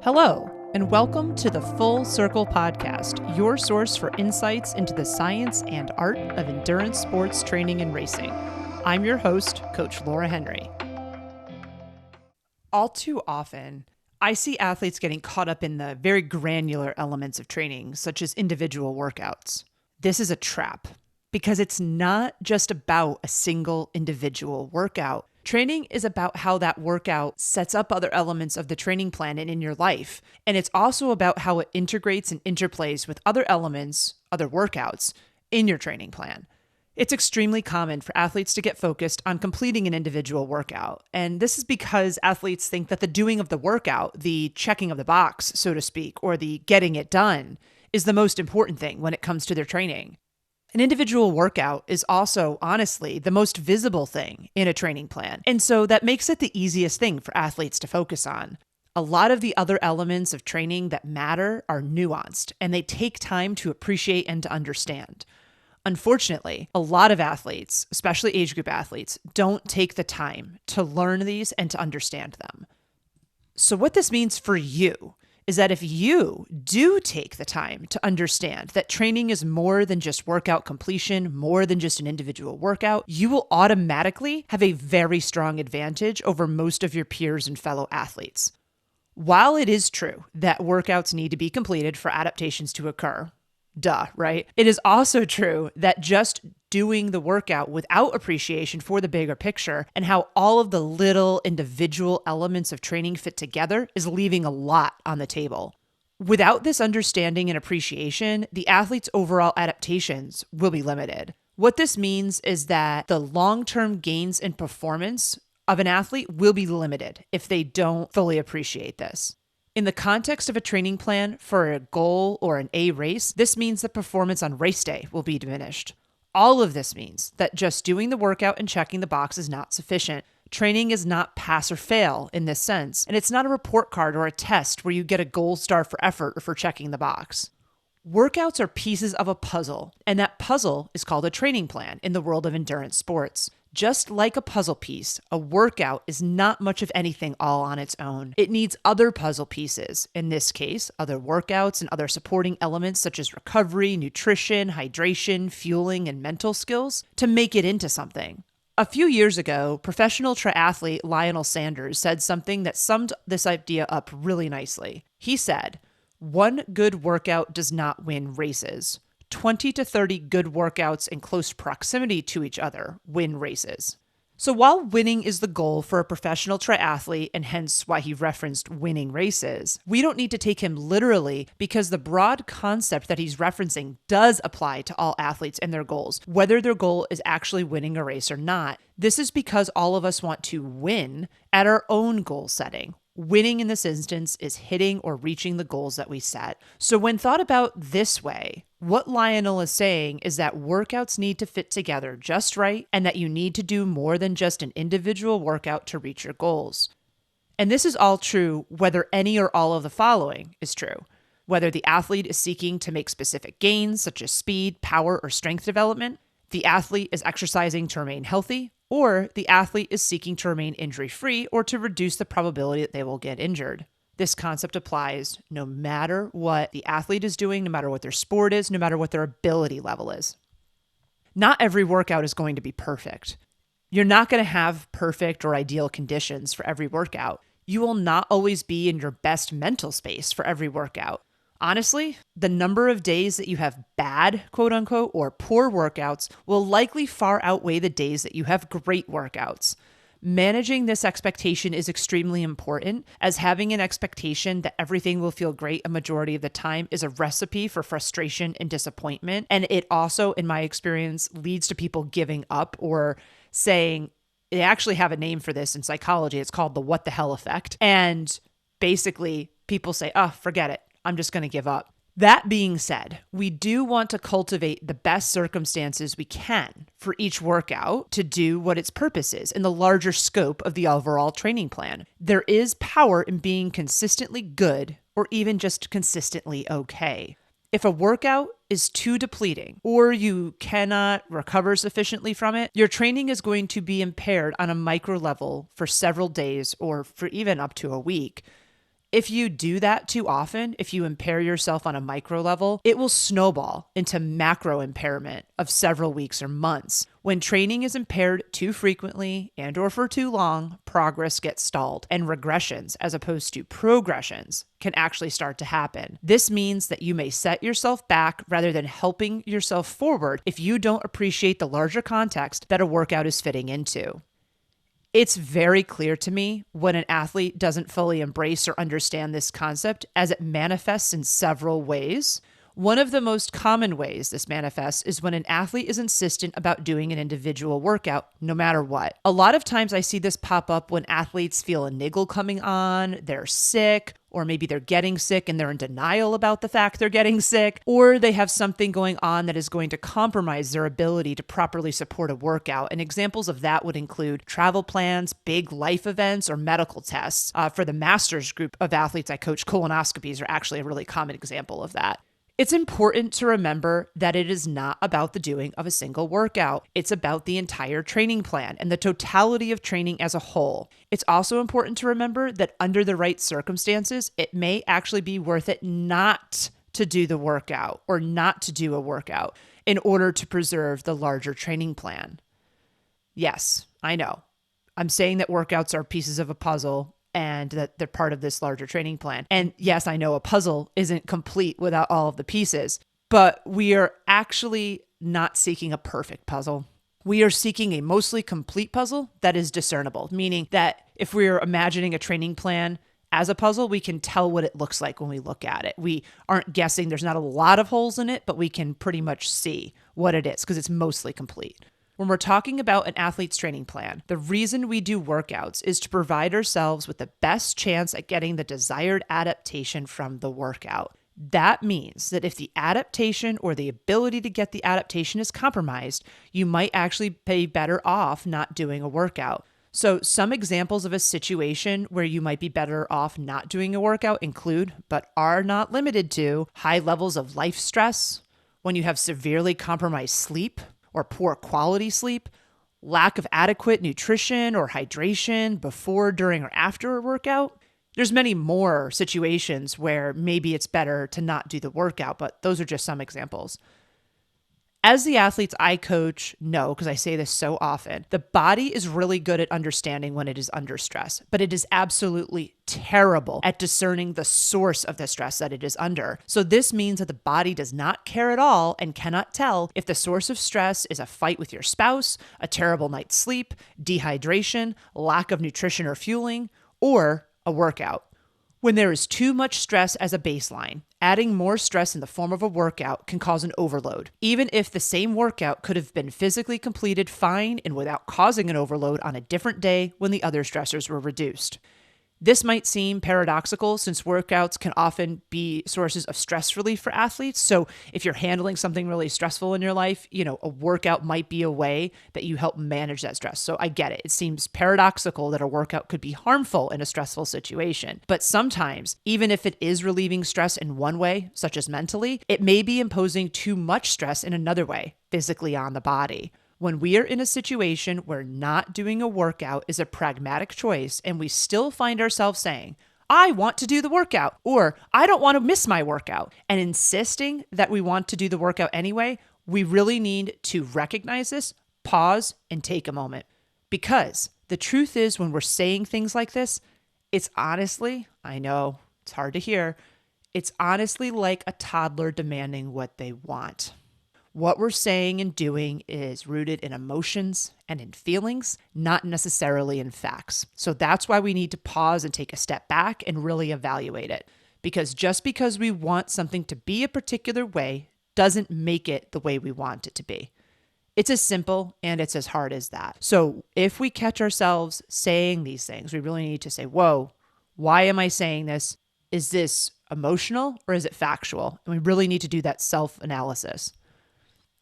Hello, and welcome to the Full Circle Podcast, your source for insights into the science and art of endurance sports training and racing. I'm your host, Coach Laura Henry. All too often, I see athletes getting caught up in the very granular elements of training, such as individual workouts. This is a trap, because it's not just about a single individual workout. Training is about how that workout sets up other elements of the training plan and in your life. And it's also about how it integrates and interplays with other elements, other workouts, in your training plan. It's extremely common for athletes to get focused on completing an individual workout. And this is because athletes think that the doing of the workout, the checking of the box, so to speak, or the getting it done, is the most important thing when it comes to their training. An individual workout is also, honestly, the most visible thing in a training plan. And so that makes it the easiest thing for athletes to focus on. A lot of the other elements of training that matter are nuanced, and they take time to appreciate and to understand. Unfortunately, a lot of athletes, especially age group athletes, don't take the time to learn these and to understand them. So what this means for you is that if you do take the time to understand that training is more than just workout completion, more than just an individual workout, you will automatically have a very strong advantage over most of your peers and fellow athletes. While it is true that workouts need to be completed for adaptations to occur, right? It is also true that just doing the workout without appreciation for the bigger picture and how all of the little individual elements of training fit together is leaving a lot on the table. Without this understanding and appreciation, the athlete's overall adaptations will be limited. What this means is that the long-term gains in performance of an athlete will be limited if they don't fully appreciate this. In the context of a training plan for a goal or an A race, this means that performance on race day will be diminished. All of this means that just doing the workout and checking the box is not sufficient. Training is not pass or fail in this sense, and it's not a report card or a test where you get a gold star for effort or for checking the box. Workouts are pieces of a puzzle, and that puzzle is called a training plan in the world of endurance sports. Just like a puzzle piece, a workout is not much of anything all on its own. It needs other puzzle pieces, in this case, other workouts and other supporting elements such as recovery, nutrition, hydration, fueling, and mental skills to make it into something. A few years ago, professional triathlete Lionel Sanders said something that summed this idea up really nicely. He said, "One good workout does not win races. 20 to 30 good workouts in close proximity to each other win races." So while winning is the goal for a professional triathlete, and hence why he referenced winning races, we don't need to take him literally because the broad concept that he's referencing does apply to all athletes and their goals, whether their goal is actually winning a race or not. This is because all of us want to win at our own goal setting. Winning in this instance is hitting or reaching the goals that we set. So when thought about this way, what Lionel is saying is that workouts need to fit together just right and that you need to do more than just an individual workout to reach your goals. And this is all true whether any or all of the following is true. Whether the athlete is seeking to make specific gains such as speed, power, or strength development, the athlete is exercising to remain healthy, or the athlete is seeking to remain injury-free or to reduce the probability that they will get injured. This concept applies no matter what the athlete is doing, no matter what their sport is, no matter what their ability level is. Not every workout is going to be perfect. You're not going to have perfect or ideal conditions for every workout. You will not always be in your best mental space for every workout. Honestly, the number of days that you have bad, quote unquote, or poor workouts will likely far outweigh the days that you have great workouts. Managing this expectation is extremely important, as having an expectation that everything will feel great a majority of the time is a recipe for frustration and disappointment. And it also, in my experience, leads to people giving up or saying, they actually have a name for this in psychology. It's called the what the hell effect. And basically people say, oh, forget it. I'm just going to give up. That being said, we do want to cultivate the best circumstances we can for each workout to do what its purpose is in the larger scope of the overall training plan. There is power in being consistently good or even just consistently okay. If a workout is too depleting or you cannot recover sufficiently from it, your training is going to be impaired on a micro level for several days or for even up to a week. If you do that too often, if you impair yourself on a micro level, it will snowball into macro impairment of several weeks or months. When training is impaired too frequently and or for too long, progress gets stalled and regressions, as opposed to progressions, can actually start to happen. This means that you may set yourself back rather than helping yourself forward if you don't appreciate the larger context that a workout is fitting into. It's very clear to me when an athlete doesn't fully embrace or understand this concept, as it manifests in several ways. One of the most common ways this manifests is when an athlete is insistent about doing an individual workout, no matter what. A lot of times I see this pop up when athletes feel a niggle coming on, they're sick, or maybe they're getting sick and they're in denial about the fact they're getting sick, or they have something going on that is going to compromise their ability to properly support a workout. And examples of that would include travel plans, big life events, or medical tests. For the master's group of athletes I coach, colonoscopies are actually a really common example of that. It's important to remember that it is not about the doing of a single workout. It's about the entire training plan and the totality of training as a whole. It's also important to remember that under the right circumstances, it may actually be worth it not to do the workout or not to do a workout in order to preserve the larger training plan. Yes, I know. I'm saying that workouts are pieces of a puzzle and that they're part of this larger training plan. And yes, I know a puzzle isn't complete without all of the pieces, but we are actually not seeking a perfect puzzle. We are seeking a mostly complete puzzle that is discernible, meaning that if we're imagining a training plan as a puzzle, we can tell what it looks like when we look at it. We aren't guessing. There's not a lot of holes in it, but we can pretty much see what it is because it's mostly complete. When we're talking about an athlete's training plan, the reason we do workouts is to provide ourselves with the best chance at getting the desired adaptation from the workout. That means that if the adaptation or the ability to get the adaptation is compromised, you might actually be better off not doing a workout. So some examples of a situation where you might be better off not doing a workout include, but are not limited to, high levels of life stress, when you have severely compromised sleep, or poor quality sleep, lack of adequate nutrition or hydration before, during, or after a workout. There's many more situations where maybe it's better to not do the workout, but those are just some examples. As the athletes I coach know, because I say this so often, the body is really good at understanding when it is under stress, but it is absolutely terrible at discerning the source of the stress that it is under. So this means that the body does not care at all and cannot tell if the source of stress is a fight with your spouse, a terrible night's sleep, dehydration, lack of nutrition or fueling, or a workout. When there is too much stress as a baseline, adding more stress in the form of a workout can cause an overload, even if the same workout could have been physically completed fine and without causing an overload on a different day when the other stressors were reduced. This might seem paradoxical since workouts can often be sources of stress relief for athletes. So if you're handling something really stressful in your life, a workout might be a way that you help manage that stress. So I get it. It seems paradoxical that a workout could be harmful in a stressful situation. But sometimes, even if it is relieving stress in one way, such as mentally, it may be imposing too much stress in another way, physically on the body. When we are in a situation where not doing a workout is a pragmatic choice and we still find ourselves saying, I want to do the workout, or I don't want to miss my workout, and insisting that we want to do the workout anyway, we really need to recognize this, pause, and take a moment. Because the truth is, when we're saying things like this, it's honestly, I know it's hard to hear, it's honestly like a toddler demanding what they want. What we're saying and doing is rooted in emotions and in feelings, not necessarily in facts. So that's why we need to pause and take a step back and really evaluate it. Because just because we want something to be a particular way doesn't make it the way we want it to be. It's as simple and it's as hard as that. So if we catch ourselves saying these things, we really need to say, whoa, why am I saying this? Is this emotional or is it factual? And we really need to do that self-analysis.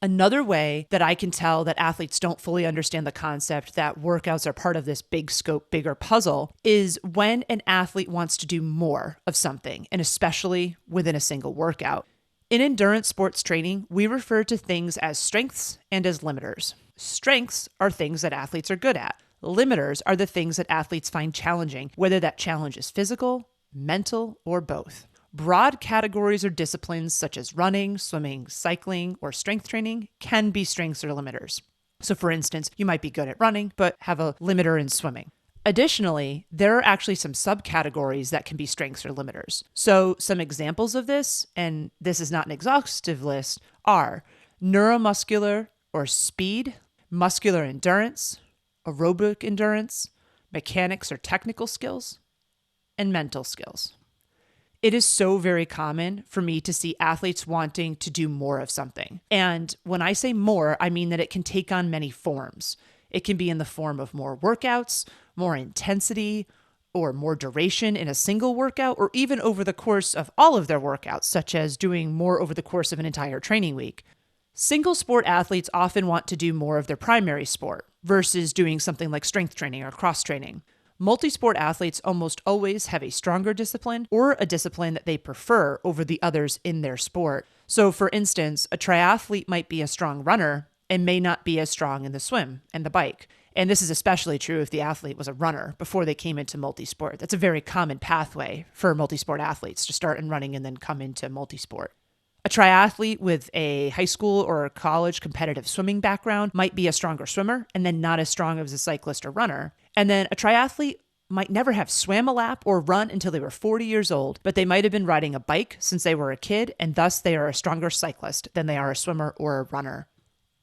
Another way that I can tell that athletes don't fully understand the concept that workouts are part of this big scope, bigger puzzle is when an athlete wants to do more of something, and especially within a single workout. In endurance sports training, we refer to things as strengths and as limiters. Strengths are things that athletes are good at. Limiters are the things that athletes find challenging, whether that challenge is physical, mental, or both. Broad categories or disciplines such as running, swimming, cycling, or strength training can be strengths or limiters. So for instance, you might be good at running, but have a limiter in swimming. Additionally, there are actually some subcategories that can be strengths or limiters. So some examples of this, and this is not an exhaustive list, are neuromuscular or speed, muscular endurance, aerobic endurance, mechanics or technical skills, and mental skills. It is so very common for me to see athletes wanting to do more of something. And when I say more, I mean that it can take on many forms. It can be in the form of more workouts, more intensity, or more duration in a single workout, or even over the course of all of their workouts, such as doing more over the course of an entire training week. Single sport athletes often want to do more of their primary sport versus doing something like strength training or cross training. Multi-sport athletes almost always have a stronger discipline or a discipline that they prefer over the others in their sport. So for instance, a triathlete might be a strong runner and may not be as strong in the swim and the bike. And this is especially true if the athlete was a runner before they came into multi-sport. That's a very common pathway for multi-sport athletes to start in running and then come into multi-sport. A triathlete with a high school or college competitive swimming background might be a stronger swimmer and then not as strong as a cyclist or runner. And then a triathlete might never have swam a lap or run until they were 40 years old, but they might have been riding a bike since they were a kid, and thus they are a stronger cyclist than they are a swimmer or a runner.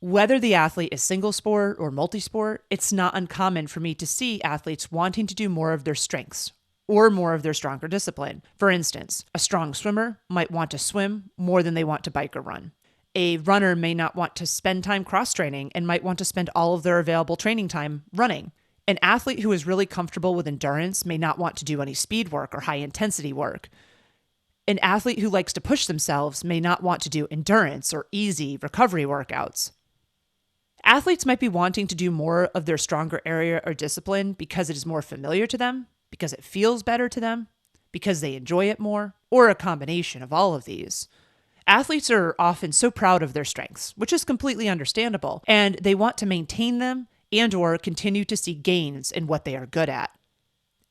Whether the athlete is single sport or multi-sport, it's not uncommon for me to see athletes wanting to do more of their strengths or more of their stronger discipline. For instance, a strong swimmer might want to swim more than they want to bike or run. A runner may not want to spend time cross-training and might want to spend all of their available training time running. An athlete who is really comfortable with endurance may not want to do any speed work or high-intensity work. An athlete who likes to push themselves may not want to do endurance or easy recovery workouts. Athletes might be wanting to do more of their stronger area or discipline because it is more familiar to them, because it feels better to them, because they enjoy it more, or a combination of all of these. Athletes are often so proud of their strengths, which is completely understandable, and they want to maintain them and or continue to see gains in what they are good at.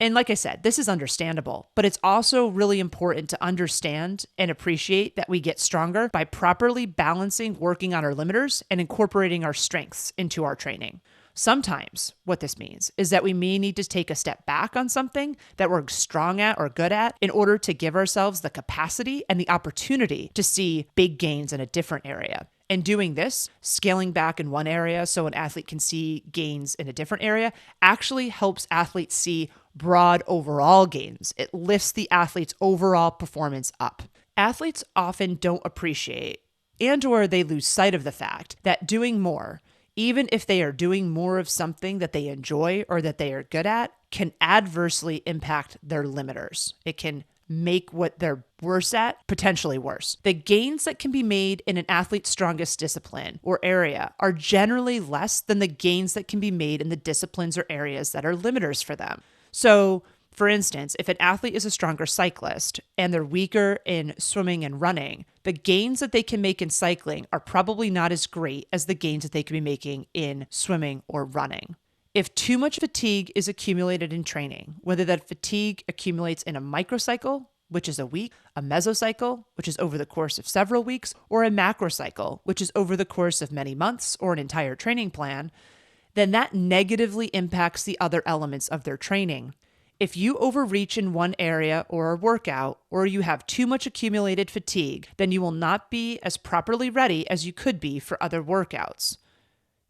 And like I said, this is understandable, but it's also really important to understand and appreciate that we get stronger by properly balancing working on our limiters and incorporating our strengths into our training. Sometimes what this means is that we may need to take a step back on something that we're strong at or good at in order to give ourselves the capacity and the opportunity to see big gains in a different area. And doing this, scaling back in one area so an athlete can see gains in a different area, actually helps athletes see broad overall gains. It lifts the athlete's overall performance up. Athletes often don't appreciate and or they lose sight of the fact that doing more, even if they are doing more of something that they enjoy or that they are good at, can adversely impact their limiters. It can make what they're worse at potentially worse. The gains that can be made in an athlete's strongest discipline or area are generally less than the gains that can be made in the disciplines or areas that are limiters for them. So, for instance, if an athlete is a stronger cyclist and they're weaker in swimming and running, the gains that they can make in cycling are probably not as great as the gains that they could be making in swimming or running. If too much fatigue is accumulated in training, whether that fatigue accumulates in a microcycle, which is a week, a mesocycle, which is over the course of several weeks, or a macrocycle, which is over the course of many months or an entire training plan, then that negatively impacts the other elements of their training. If you overreach in one area or a workout, or you have too much accumulated fatigue, then you will not be as properly ready as you could be for other workouts.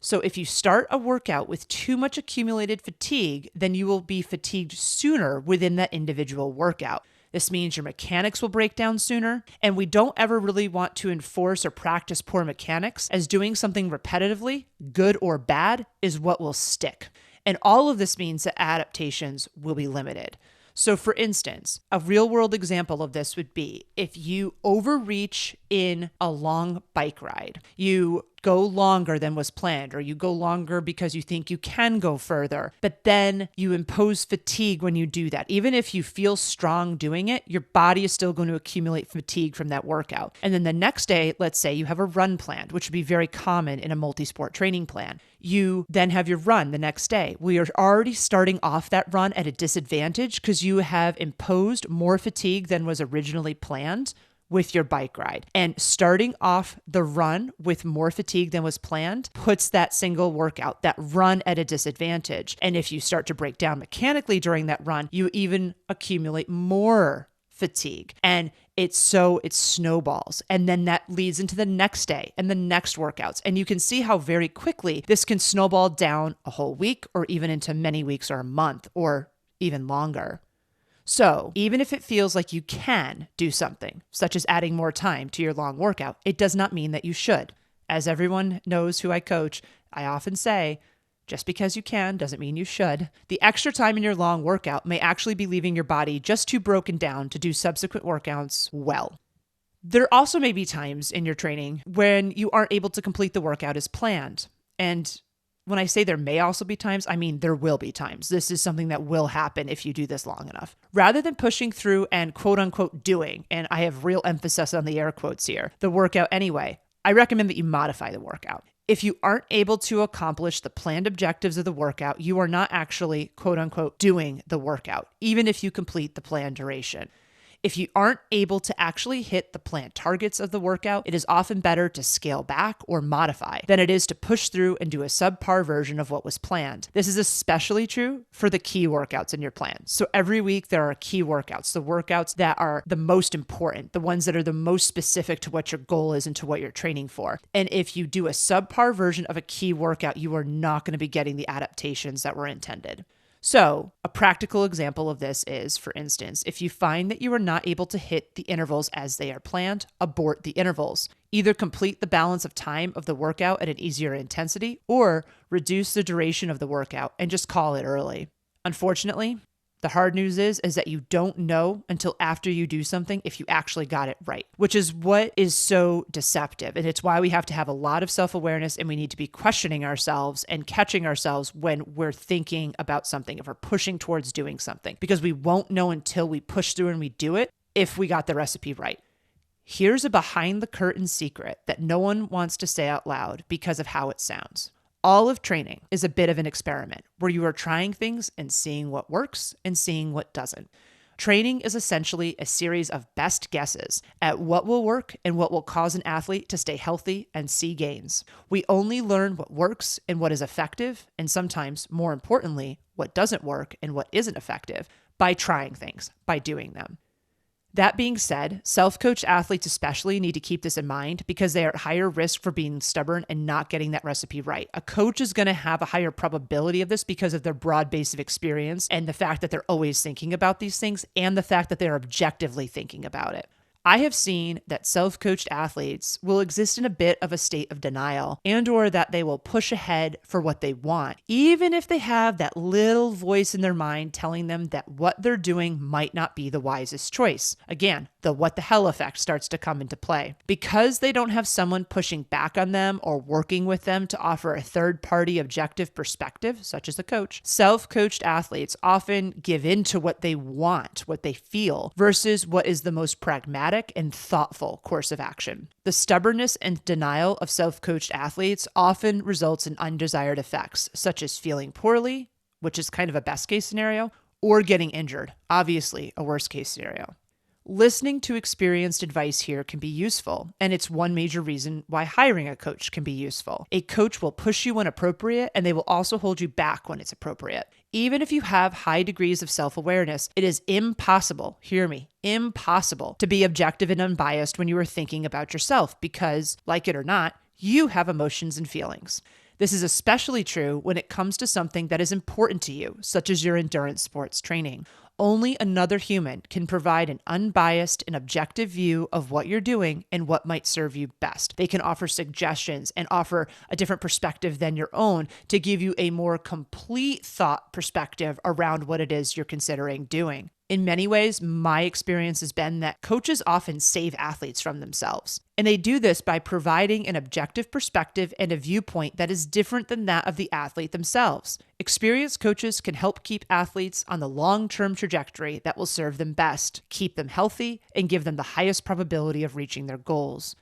So if you start a workout with too much accumulated fatigue, then you will be fatigued sooner within that individual workout. This means your mechanics will break down sooner, and we don't ever really want to enforce or practice poor mechanics, as doing something repetitively, good or bad, is what will stick. And all of this means that adaptations will be limited. So for instance, a real world example of this would be if you overreach in a long bike ride. You go longer than was planned, or you go longer because you think you can go further, but then you impose fatigue when you do that. Even if you feel strong doing it, your body is still going to accumulate fatigue from that workout. And then the next day, let's say you have a run planned, which would be very common in a multi-sport training plan. You then have your run the next day. We are already starting off that run at a disadvantage because you have imposed more fatigue than was originally planned with your bike ride. And starting off the run with more fatigue than was planned puts that single workout, that run, at a disadvantage. And if you start to break down mechanically during that run, you even accumulate more fatigue. And it snowballs. And then that leads into the next day and the next workouts. And you can see how very quickly this can snowball down a whole week, or even into many weeks or a month, or even longer. So even if it feels like you can do something, such as adding more time to your long workout, it does not mean that you should. As everyone knows who I coach, I often say, just because you can doesn't mean you should. The extra time in your long workout may actually be leaving your body just too broken down to do subsequent workouts well. There also may be times in your training when you aren't able to complete the workout as planned. And when I say there may also be times, I mean there will be times. This is something that will happen if you do this long enough. Rather than pushing through and quote unquote doing, and I have real emphasis on the air quotes here, the workout anyway, I recommend that you modify the workout. If you aren't able to accomplish the planned objectives of the workout, you are not actually quote unquote doing the workout, even if you complete the planned duration. If you aren't able to actually hit the planned targets of the workout, it is often better to scale back or modify than it is to push through and do a subpar version of what was planned. This is especially true for the key workouts in your plan. So every week there are key workouts, the workouts that are the most important, the ones that are the most specific to what your goal is and to what you're training for. And if you do a subpar version of a key workout, you are not going to be getting the adaptations that were intended. So a practical example of this is, for instance, if you find that you are not able to hit the intervals as they are planned, abort the intervals. Either complete the balance of time of the workout at an easier intensity, or reduce the duration of the workout and just call it early. Unfortunately, the hard news is that you don't know until after you do something if you actually got it right, which is what is so deceptive. And it's why we have to have a lot of self-awareness, and we need to be questioning ourselves and catching ourselves when we're thinking about something, if we're pushing towards doing something, because we won't know until we push through and we do it if we got the recipe right. Here's a behind the curtain secret that no one wants to say out loud because of how it sounds. All of training is a bit of an experiment where you are trying things and seeing what works and seeing what doesn't. Training is essentially a series of best guesses at what will work and what will cause an athlete to stay healthy and see gains. We only learn what works and what is effective, and sometimes, more importantly, what doesn't work and what isn't effective, by trying things, by doing them. That being said, self-coached athletes especially need to keep this in mind because they are at higher risk for being stubborn and not getting that recipe right. A coach is going to have a higher probability of this because of their broad base of experience and the fact that they're always thinking about these things and the fact that they're objectively thinking about it. I have seen that self-coached athletes will exist in a bit of a state of denial, and or that they will push ahead for what they want, even if they have that little voice in their mind telling them that what they're doing might not be the wisest choice. Again, the what the hell effect starts to come into play. Because they don't have someone pushing back on them or working with them to offer a third-party objective perspective, such as a coach, self-coached athletes often give in to what they want, what they feel, versus what is the most pragmatic and thoughtful course of action. The stubbornness and denial of self-coached athletes often results in undesired effects, such as feeling poorly, which is kind of a best case scenario, or getting injured, obviously a worst case scenario. Listening to experienced advice here can be useful, and it's one major reason why hiring a coach can be useful. A coach will push you when appropriate, and they will also hold you back when it's appropriate. Even if you have high degrees of self-awareness, it is impossible, hear me, impossible to be objective and unbiased when you are thinking about yourself because, like it or not, you have emotions and feelings. This is especially true when it comes to something that is important to you, such as your endurance sports training. Only another human can provide an unbiased and objective view of what you're doing and what might serve you best. They can offer suggestions and offer a different perspective than your own to give you a more complete thought perspective around what it is you're considering doing. In many ways, my experience has been that coaches often save athletes from themselves. And they do this by providing an objective perspective and a viewpoint that is different than that of the athlete themselves. Experienced coaches can help keep athletes on the long-term trajectory that will serve them best, keep them healthy, and give them the highest probability of reaching their goals.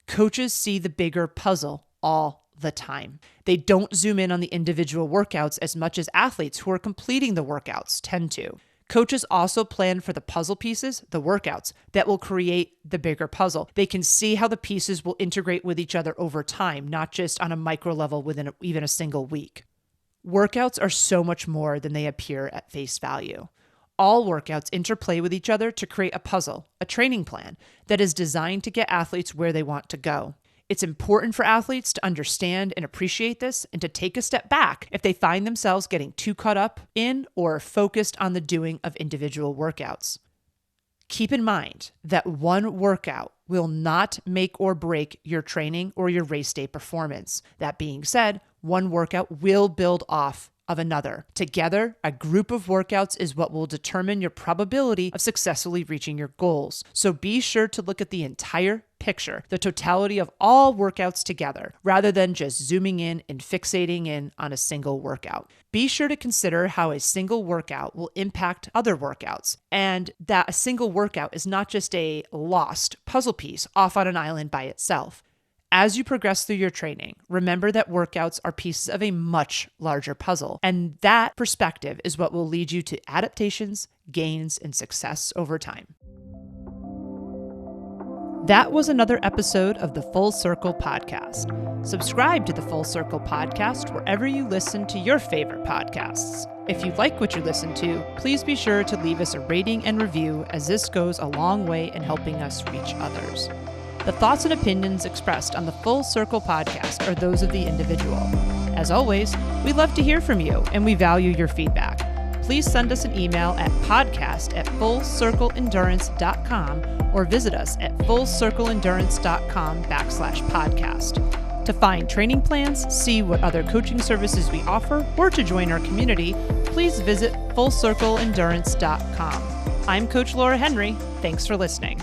Coaches see the bigger puzzle all the time. They don't zoom in on the individual workouts as much as athletes who are completing the workouts tend to. Coaches also plan for the puzzle pieces, the workouts, that will create the bigger puzzle. They can see how the pieces will integrate with each other over time, not just on a micro level within even a single week. Workouts are so much more than they appear at face value. All workouts interplay with each other to create a puzzle, a training plan that is designed to get athletes where they want to go. It's important for athletes to understand and appreciate this and to take a step back if they find themselves getting too caught up in or focused on the doing of individual workouts. Keep in mind that one workout will not make or break your training or your race day performance. That being said, one workout will build off of another. Together, a group of workouts is what will determine your probability of successfully reaching your goals. So be sure to look at the entire picture, the totality of all workouts together, rather than just zooming in and fixating in on a single workout. Be sure to consider how a single workout will impact other workouts, and that a single workout is not just a lost puzzle piece off on an island by itself. As you progress through your training, remember that workouts are pieces of a much larger puzzle, and that perspective is what will lead you to adaptations, gains, and success over time. That was another episode of the Full Circle Podcast. Subscribe to the Full Circle Podcast wherever you listen to your favorite podcasts. If you like what you listen to, please be sure to leave us a rating and review, as this goes a long way in helping us reach others. The thoughts and opinions expressed on the Full Circle Podcast are those of the individual. As always, we love to hear from you and we value your feedback. Please send us an email at podcast@fullcircleendurance.com or visit us at fullcircleendurance.com/podcast. To find training plans, see what other coaching services we offer, or to join our community, please visit fullcircleendurance.com. I'm Coach Laura Henry. Thanks for listening.